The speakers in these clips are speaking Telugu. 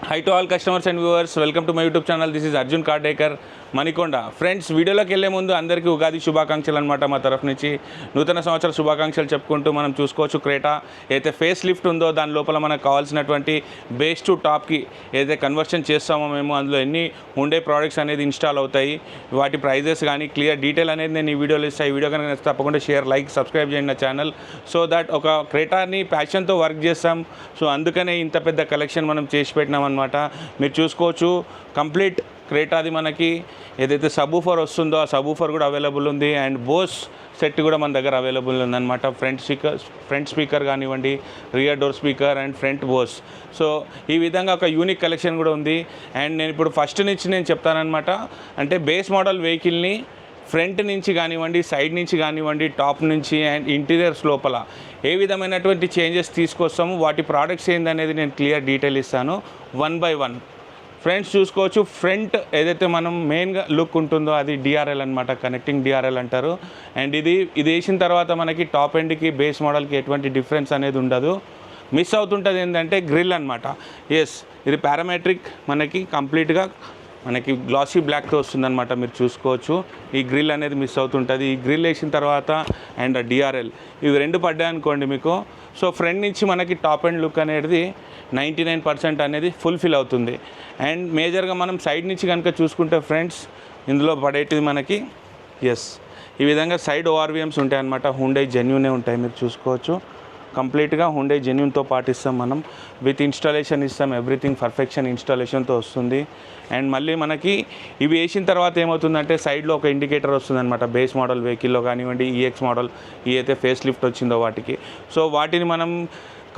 Hi to all customers and viewers, welcome to my YouTube channel. This is Arjun Kardekar, Manikonda. Friends, వీడియోలోకి వెళ్ళే ముందు అందరికీ ఉగాది శుభాకాంక్షలు అనమాట. మా తరఫు నుంచి నూతన సంవత్సర శుభాకాంక్షలు చెప్పుకుంటూ మనం చూసుకోవచ్చు క్రేటా అయితే ఫేస్ లిఫ్ట్ ఉందో దాని లోపల మనకు కావాల్సినటువంటి బేస్ టు టాప్కి ఏదైతే కన్వర్షన్ చేస్తామో మేము అందులో ఎన్ని ఉండే ప్రోడక్ట్స్ అనేది ఇన్స్టాల్ అవుతాయి, వాటి ప్రైజెస్ కానీ క్లియర్ డీటెయిల్ అనేది నేను ఈ వీడియోలో ఇస్తాను. ఈ వీడియో కనుక తప్పకుండా షేర్, లైక్, సబ్స్క్రైబ్ చేయండి నా ఛానల్. సో దట్ ఒక క్రేటాని ప్యాషన్తో వర్క్ చేస్తాం. సో అందుకనే ఇంత పెద్ద కలెక్షన్ మనం చేసి పెట్టినాం అనమాట. మీరు చూసుకోవచ్చు కంప్లీట్ క్రేటాది మనకి ఏదైతే సబూఫర్ వస్తుందో ఆ సబూఫర్ కూడా అవైలబుల్ ఉంది. అండ్ బోస్ సెట్ కూడా మన దగ్గర అవైలబుల్ ఉందన్నమాట. ఫ్రంట్ స్పీకర్ కానివ్వండి, rear door speaker and front Bose. So ఈ విధంగా ఒక యూనిక్ కలెక్షన్ కూడా ఉంది. అండ్ నేను ఇప్పుడు ఫస్ట్ నుంచి నేను చెప్తానమాట, అంటే బేస్ మోడల్ వెహికల్ని ఫ్రంట్ నుంచి కానివ్వండి, సైడ్ నుంచి కానివ్వండి, టాప్ నుంచి అండ్ ఇంటీరియర్స్ లోపల ఏ విధమైనటువంటి చేంజెస్ తీసుకొస్తాము, వాటి ప్రోడక్ట్స్ ఏందనేది నేను క్లియర్ డీటెయిల్ ఇస్తాను వన్ బై వన్. ఫ్రంట్స్ చూసుకోవచ్చు, ఫ్రంట్ ఏదైతే మనం మెయిన్గా లుక్ ఉంటుందో అది డిఆర్ఎల్ అనమాట, కనెక్టింగ్ డిఆర్ఎల్ అంటారు. అండ్ ఇది వేసిన తర్వాత మనకి టాప్ ఎండ్కి బేస్ మోడల్కి ఎటువంటి డిఫరెన్స్ అనేది ఉండదు. మిస్ అవుతుంటుంది ఏంటంటే గ్రిల్ అనమాట. ఎస్, ఇది పారామెట్రిక్ మనకి కంప్లీట్గా మనకి గ్లాసీ బ్లాక్తో వస్తుందన్నమాట. మీరు చూసుకోవచ్చు ఈ గ్రిల్ అనేది మిస్ అవుతుంటుంది. ఈ గ్రిల్ వేసిన తర్వాత అండ్ డిఆర్ఎల్ ఇవి రెండు పడ్డాయనుకోండి మీకు, సో ఫ్రంట్ నుంచి మనకి టాప్ అండ్ లుక్ అనేది 99% అనేది ఫుల్ఫిల్ అవుతుంది. అండ్ మేజర్గా మనం సైడ్ నుంచి కనుక చూసుకుంటే ఫ్రెండ్స్, ఇందులో పడేటిది మనకి ఎస్ ఈ విధంగా సైడ్ ఓఆర్విఎమ్స్ ఉంటాయి అన్నమాట. హుండై జెన్యూనే ఉంటాయి, మీరు చూసుకోవచ్చు. కంప్లీట్గా హుండై జెన్యూన్తో పాటిస్తాం మనం, విత్ ఇన్స్టాలేషన్ ఇస్తాం. ఎవ్రీథింంగ్ పర్ఫెక్షన్ ఇన్స్టాలేషన్తో వస్తుంది. అండ్ మళ్ళీ మనకి ఇవి వేసిన తర్వాత ఏమవుతుందంటే సైడ్లో ఒక ఇండికేటర్ వస్తుందన్నమాట. బేస్ మోడల్ వెహికల్లో కానివ్వండి, ఈఎక్స్ మోడల్ ఏదైతే ఫేస్ లిఫ్ట్ వచ్చిందో వాటికి, సో వాటిని మనం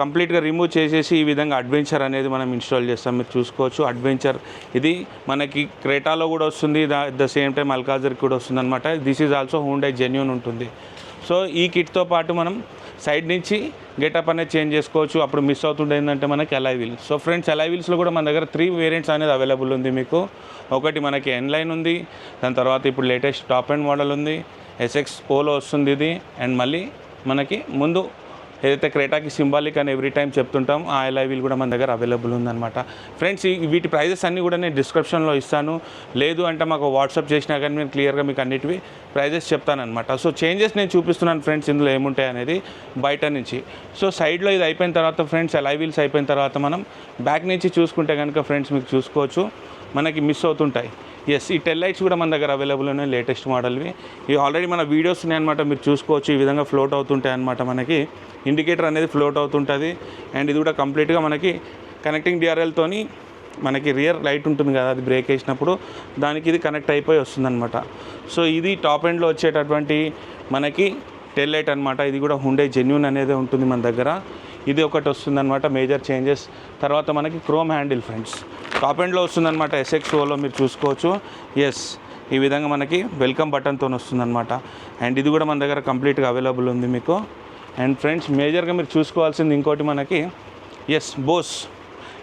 కంప్లీట్గా రిమూవ్ చేసేసి ఈ విధంగా అడ్వెంచర్ అనేది మనం ఇన్స్టాల్ చేస్తాం. మీరు చూసుకోవచ్చు అడ్వెంచర్ ఇది మనకి క్రేటాలో కూడా వస్తుంది, అట్ ద సేమ్ టైం అల్కాజర్కి కూడా వస్తుంది అనమాట. This is also Hyundai genuine ఉంటుంది. సో ఈ కిట్తో పాటు మనం సైడ్ నుంచి గెటప్ అనేది చేంజ్ చేసుకోవచ్చు. అప్పుడు మిస్ అవుతుండే ఏంటంటే మనకి alloy wheel. So friends, alloy వీల్స్లో కూడా మన దగ్గర 3 వేరియంట్స్ అనేది అవైలబుల్ ఉంది మీకు. ఒకటి మనకి ఎన్ లైన్ ఉంది, దాని తర్వాత ఇప్పుడు లేటెస్ట్ టాప్ అండ్ మోడల్ ఉంది, ఎస్ఎక్స్ పోలో వస్తుంది ఇది. అండ్ మళ్ళీ మనకి ముందు ఏదైతే క్రేటాకి సింబాలిక్ అని ఎవ్రీ టైం చెప్తుంటాం, ఆ అలాయ్ వీల్ కూడా మన దగ్గర అవైలబుల్ ఉందన్నమాట. ఫ్రెండ్స్, వీటి ప్రైజెస్ అన్నీ కూడా నేను డిస్క్రిప్షన్లో ఇస్తాను. లేదు అంటే మాకు వాట్సాప్ చేసినా కానీ నేను క్లియర్గా మీకు అన్నిటివి ప్రైజెస్ చెప్తానమాట. సో చేంజెస్ నేను చూపిస్తున్నాను ఫ్రెండ్స్, ఇందులో ఏముంటాయి అనేది బయట నుంచి. సో సైడ్లో ఇది అయిపోయిన తర్వాత ఫ్రెండ్స్, అలాయ్ వీల్స్ అయిపోయిన తర్వాత మనం బ్యాక్ నుంచి చూసుకుంటే కనుక ఫ్రెండ్స్ మీకు చూసుకోవచ్చు మనకి మిస్ అవుతుంటాయి. ఎస్, ఈ టెల్ లైట్స్ కూడా మన దగ్గర అవైలబుల్ ఉన్నాయి, లేటెస్ట్ మోడల్వి. ఇవి ఆల్రెడీ మన వీడియోస్ ఉన్నాయన్నమాట, మీరు చూసుకోవచ్చు. ఈ విధంగా ఫ్లోట్ అవుతుంటాయి అన్నమాట. మనకి ఇండికేటర్ అనేది ఫ్లోట్ అవుతుంటుంది. అండ్ ఇది కూడా కంప్లీట్గా మనకి కనెక్టింగ్ డిఆర్ఎల్తోని మనకి రియర్ లైట్ ఉంటుంది కదా, అది బ్రేక్ వేసినప్పుడు దానికి ఇది కనెక్ట్ అయిపోయి వస్తుందన్నమాట. సో ఇది టాప్ ఎండ్లో వచ్చేటటువంటి మనకి టెల్ లైట్ అనమాట. ఇది కూడా హుండై జెన్యూన్ అనేది ఉంటుంది మన దగ్గర. ఇది ఒకటి వస్తుందన్నమాట మేజర్ చేంజెస్. తర్వాత మనకి క్రోమ్ హ్యాండిల్ ఫ్రెండ్స్ టాప్ ఎండ్లో వస్తుందన్నమాట. ఎస్ఎక్స్ ఓలో మీరు చూసుకోవచ్చు. ఎస్, ఈ విధంగా మనకి వెల్కమ్ బటన్తో వస్తుందన్నమాట. అండ్ ఇది కూడా మన దగ్గర కంప్లీట్గా అవైలబుల్ ఉంది మీకు. అండ్ ఫ్రెండ్స్, మేజర్గా మీరు చూసుకోవాల్సింది ఇంకోటి మనకి ఎస్ బోస్.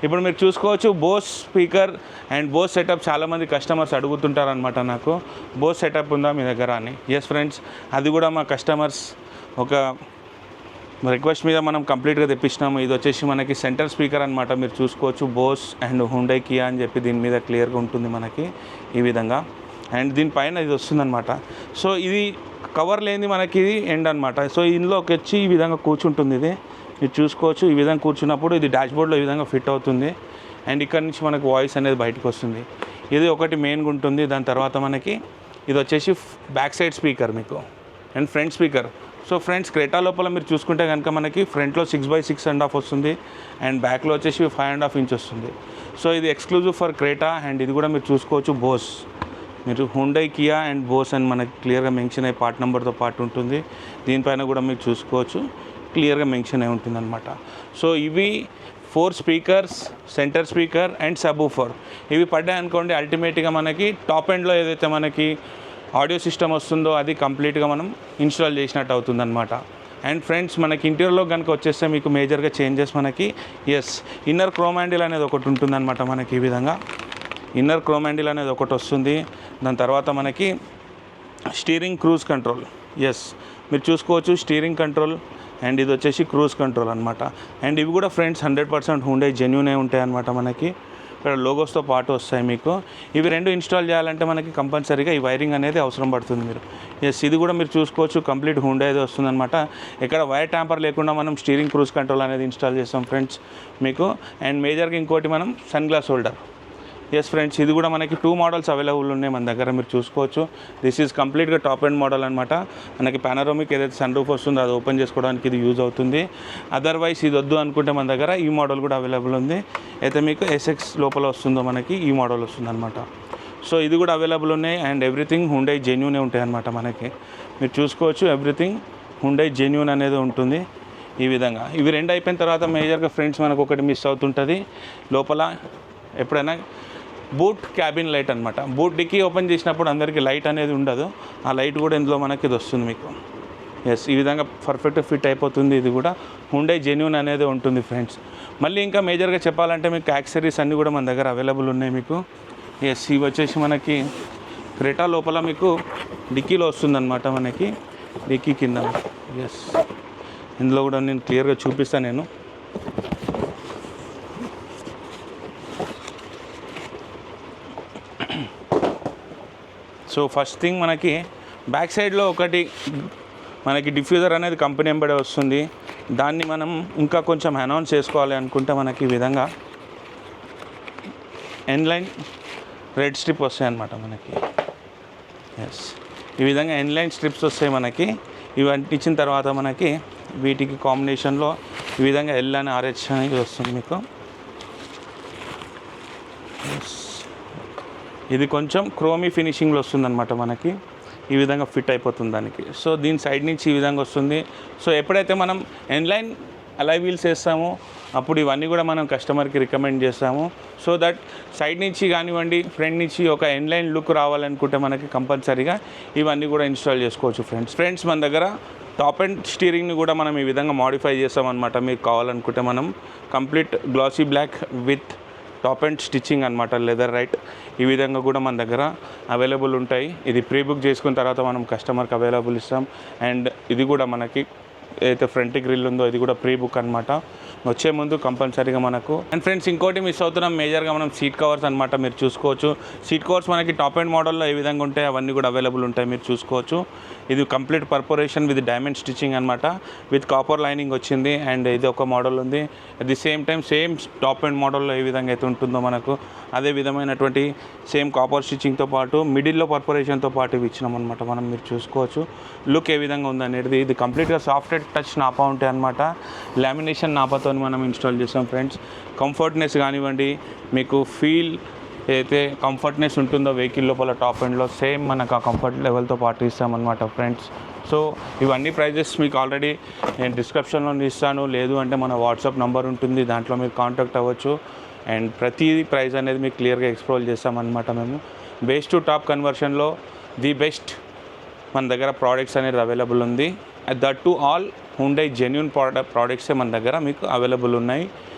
ఇప్పుడు మీరు చూసుకోవచ్చు Bose speaker and Bose setup చాలామంది కస్టమర్స్ అడుగుతుంటారనమాట, నాకు బోస్ సెటప్ ఉందా మీ దగ్గర అని. ఎస్ ఫ్రెండ్స్, అది కూడా మా కస్టమర్స్ ఒక రిక్వెస్ట్ మీద మనం కంప్లీట్గా తెప్పించినాము. ఇది వచ్చేసి మనకి సెంటర్ స్పీకర్ అనమాట. మీరు చూసుకోవచ్చు బోస్ అండ్ హుండై కియా అని చెప్పి దీని మీద క్లియర్గా ఉంటుంది మనకి ఈ విధంగా. అండ్ దీనిపైన ఇది వస్తుందన్నమాట. సో ఇది కవర్ లేనిది మనకి ఇది ఎండ్ అనమాట. సో ఇందులోకి వచ్చి ఈ విధంగా కూర్చుంటుంది. ఇది మీరు చూసుకోవచ్చు. ఈ విధంగా కూర్చున్నప్పుడు ఇది డాష్బోర్డ్లో ఈ విధంగా ఫిట్ అవుతుంది. అండ్ ఇక్కడ నుంచి మనకు వాయిస్ అనేది బయటకు వస్తుంది. ఇది ఒకటి మెయిన్గా ఉంటుంది. దాని తర్వాత మనకి ఇది వచ్చేసి బ్యాక్ సైడ్ స్పీకర్ మీకు and front speaker. So friends, Creta లోపల మీరు చూసుకుంటే కనుక మనకి ఫ్రంట్లో 6x6.5 వస్తుంది అండ్ బ్యాక్లో వచ్చేసి 5.5 ఇంచ్ వస్తుంది. సో ఇది ఎక్స్క్లూజివ్ ఫర్ క్రేటా. అండ్ ఇది కూడా మీరు చూసుకోవచ్చు బోస్. మీరు హుండై కియా అండ్ బోస్ అని మనకి క్లియర్గా మెన్షన్ అయ్యి పార్ట్ నెంబర్తో పాటు ఉంటుంది. దీనిపైన కూడా మీరు చూసుకోవచ్చు క్లియర్గా మెన్షన్ అయి ఉంటుంది అనమాట. సో ఇవి 4 speakers, centre speaker and subwoofer ఇవి పడ్డాయి అనుకోండి. అల్టిమేట్గా మనకి టాప్ ఎండ్లో ఏదైతే మనకి ఆడియో సిస్టమ్ వస్తుందో అది కంప్లీట్గా మనం ఇన్స్టాల్ చేసినట్టు అవుతుందన్నమాట. అండ్ ఫ్రెండ్స్, మనకి ఇంటీరియర్లో కనుక వచ్చేస్తే మీకు మేజర్గా చేంజెస్ మనకి ఎస్ ఇన్నర్ క్రోమ్ హ్యాండిల్ అనేది ఒకటి ఉంటుందన్నమాట. మనకి ఈ విధంగా ఇన్నర్ క్రోమ్ హ్యాండిల్ అనేది ఒకటి వస్తుంది. దాని తర్వాత మనకి స్టీరింగ్ క్రూజ్ కంట్రోల్. ఎస్, మీరు చూసుకోవచ్చు స్టీరింగ్ కంట్రోల్ అండ్ ఇది వచ్చేసి క్రూజ్ కంట్రోల్ అనమాట. అండ్ ఇవి కూడా ఫ్రెండ్స్ 100% హుండై జెన్యూనే ఉంటాయి అన్నమాట. మనకి ఇక్కడ లోగోస్తో పాటు వస్తాయి మీకు. ఇవి రెండు ఇన్స్టాల్ చేయాలంటే మనకి కంపల్సరీగా ఈ వైరింగ్ అనేది అవసరం పడుతుంది మీరు. ఇది కూడా మీరు చూసుకోవచ్చు, కంప్లీట్ హుండాయిది వస్తుందన్నమాట. ఇక్కడ వైర్ ట్యాంపర్ లేకుండా మనం స్టీరింగ్ క్రూజ్ కంట్రోల్ అనేది ఇన్స్టాల్ చేస్తాం ఫ్రెండ్స్ మీకు. అండ్ మేజర్గా ఇంకోటి మనం సన్ గ్లాస్ హోల్డర్. ఫ్రెండ్స్, ఇది కూడా మనకి 2 మోడల్స్ అవైలబుల్ ఉన్నాయి మన దగ్గర, మీరు చూసుకోవచ్చు. దిస్ ఈజ్ కంప్లీట్గా టాప్ ఎండ్ మోడల్ అనమాట. మనకి పానరోమిక్ ఏదైతే సన్ రూఫ్ వస్తుందో అది ఓపెన్ చేసుకోవడానికి ఇది యూజ్ అవుతుంది. అదర్వైజ్ ఇది వద్దు అనుకుంటే మన దగ్గర ఈ మోడల్ కూడా అవైలబుల్ ఉంది. అయితే మీకు ఎస్ఎక్స్ లోపల వస్తుందో మనకి ఈ మోడల్ వస్తుంది అనమాట. సో ఇది కూడా అవైలబుల్ ఉన్నాయి. అండ్ ఎవ్రీథింగ్ హుండై జెన్యూనే ఉంటాయి అనమాట మనకి. మీరు చూసుకోవచ్చు, ఎవ్రీథింగ్ హుండై జెన్యూన్ అనేది ఉంటుంది ఈ విధంగా. ఇవి రెండు అయిపోయిన తర్వాత మేజర్గా ఫ్రెండ్స్ మనకు ఒకటి మిస్ అవుతుంటుంది లోపల. ఎప్పుడైనా బూట్ క్యాబిన్ లైట్ అనమాట. బూట్ డిక్కీ ఓపెన్ చేసినప్పుడు అందరికీ లైట్ అనేది ఉండదు, ఆ లైట్ కూడా ఇందులో మనకి ఇది వస్తుంది మీకు. ఈ విధంగా పర్ఫెక్ట్ ఫిట్ అయిపోతుంది. ఇది కూడా హుండై జెన్యూన్ అనేది ఉంటుంది ఫ్రెండ్స్. మళ్ళీ ఇంకా మేజర్గా చెప్పాలంటే మీకు యాక్సెసరీస్ అన్నీ కూడా మన దగ్గర అవైలబుల్ ఉన్నాయి మీకు. ఇవి వచ్చేసి మనకి క్రెటా లోపల మీకు డిక్కీలో వస్తుందన్నమాట మనకి, డిక్కీ కింద. ఇందులో కూడా నేను క్లియర్గా చూపిస్తాను నేను. సో ఫస్ట్ థింగ్ మనకి బ్యాక్ సైడ్లో ఒకటి మనకి డిఫ్యూజర్ అనేది కంపెనీ ఎంబడే వస్తుంది. దాన్ని మనం ఇంకా కొంచెం అనౌన్స్ చేసుకోవాలి అనుకుంటే మనకి ఈ విధంగా ఎన్లైన్ రెడ్ స్ట్రిప్ వస్తాయి అన్నమాట మనకి. ఈ విధంగా ఎన్లైన్ స్ట్రిప్స్ వస్తాయి మనకి. ఇవన్నీ ఇచ్చిన తర్వాత మనకి వీటికి కాంబినేషన్లో ఈ విధంగా ఎల్ అని ఆర్హెచ్ అనేది వస్తుంది మీకు. ఇది కొంచెం క్రోమీ ఫినిషింగ్లో వస్తుందన్నమాట మనకి. ఈ విధంగా ఫిట్ అయిపోతుంది దానికి. సో దీని సైడ్ నుంచి ఈ విధంగా వస్తుంది. సో ఎప్పుడైతే మనం ఎన్లైన్ అలై వీల్స్ వేస్తామో అప్పుడు ఇవన్నీ కూడా మనం కస్టమర్కి రికమెండ్ చేస్తాము. సో దట్ సైడ్ నుంచి కానివ్వండి, ఫ్రంట్ నుంచి ఒక ఎన్లైన్ లుక్ రావాలనుకుంటే మనకి కంపల్సరీగా ఇవన్నీ కూడా ఇన్స్టాల్ చేసుకోవచ్చు ఫ్రెండ్స్. మన దగ్గర టాప్ అండ్ స్టీరింగ్ని కూడా మనం ఈ విధంగా మాడిఫై చేస్తామన్నమాట. మీకు కావాలనుకుంటే మనం complete glossy black with top and stitching అనమాట, లెదర్ రైట్. ఈ విధంగా కూడా మన దగ్గర అవైలబుల్ ఉంటాయి. ఇది ప్రీ బుక్ చేసుకున్న తర్వాత మనం కస్టమర్కి అవైలబుల్ ఇస్తాం. అండ్ ఇది కూడా మనకి ఏదైతే ఫ్రంట్ గ్రిల్ ఉందో ఇది కూడా ప్రీ బుక్ అనమాట. వచ్చే ముందు కంపల్సరీగా మనకు. అండ్ ఫ్రెండ్స్, ఇంకోటి మిస్ అవుతున్నాం మేజర్గా మనం సీట్ కవర్స్ అనమాట. మీరు చూసుకోవచ్చు, సీట్ కవర్స్ మనకి టాప్ అండ్ మోడల్లో ఏ విధంగా ఉంటాయి అవన్నీ కూడా అవైలబుల్ ఉంటాయి, మీరు చూసుకోవచ్చు. ఇది కంప్లీట్ పర్పొరేషన్ విత్ డైమండ్ స్టిచ్చింగ్ అనమాట, విత్ కాపర్ లైనింగ్ వచ్చింది. అండ్ ఇది ఒక మోడల్ ఉంది. At the same time same top and మోడల్లో ఏ విధంగా అయితే ఉంటుందో మనకు అదే విధమైనటువంటి సేమ్ కాపర్ స్టిచ్చింగ్తో పాటు మిడిల్లో పర్పొరేషన్తో పాటు ఇవి ఇచ్చినాం అనమాట మనం. మీరు చూసుకోవచ్చు లుక్ ఏ విధంగా ఉందనేది. ఇది కంప్లీట్గా సాఫ్ట్వేర్ టచ్ నాపా ఉంటాయి అనమాట. లామినేషన్ నాపాతో మనం ఇన్స్టాల్ చేస్తాం ఫ్రెండ్స్. కంఫర్ట్నెస్ కానివ్వండి, మీకు ఫీల్ ఏదైతే కంఫర్ట్నెస్ ఉంటుందో వెహికల్ లోపల టాప్ ఎండ్లో సేమ్ మనకు ఆ కంఫర్ట్ లెవెల్తో పాటు ఇస్తామన్నమాట ఫ్రెండ్స్. సో ఇవన్నీ ప్రైజెస్ మీకు ఆల్రెడీ నేను డిస్క్రిప్షన్లో ఇస్తాను, లేదు అంటే మన వాట్సాప్ నెంబర్ ఉంటుంది, దాంట్లో మీరు కాంటాక్ట్ అవ్వచ్చు. అండ్ ప్రతి ప్రైస్ అనేది మీకు క్లియర్గా ఎక్స్ప్లోర్ చేస్తామన్నమాట మేము. బేస్ టు టాప్ కన్వర్షన్లో ది బెస్ట్ మన దగ్గర ప్రోడక్ట్స్ అనేది అవైలబుల్ ఉంది. That to all Hyundai genuine ప్రోడక్ట్సే మన దగ్గర మీకు అవైలబుల్ ఉన్నాయి.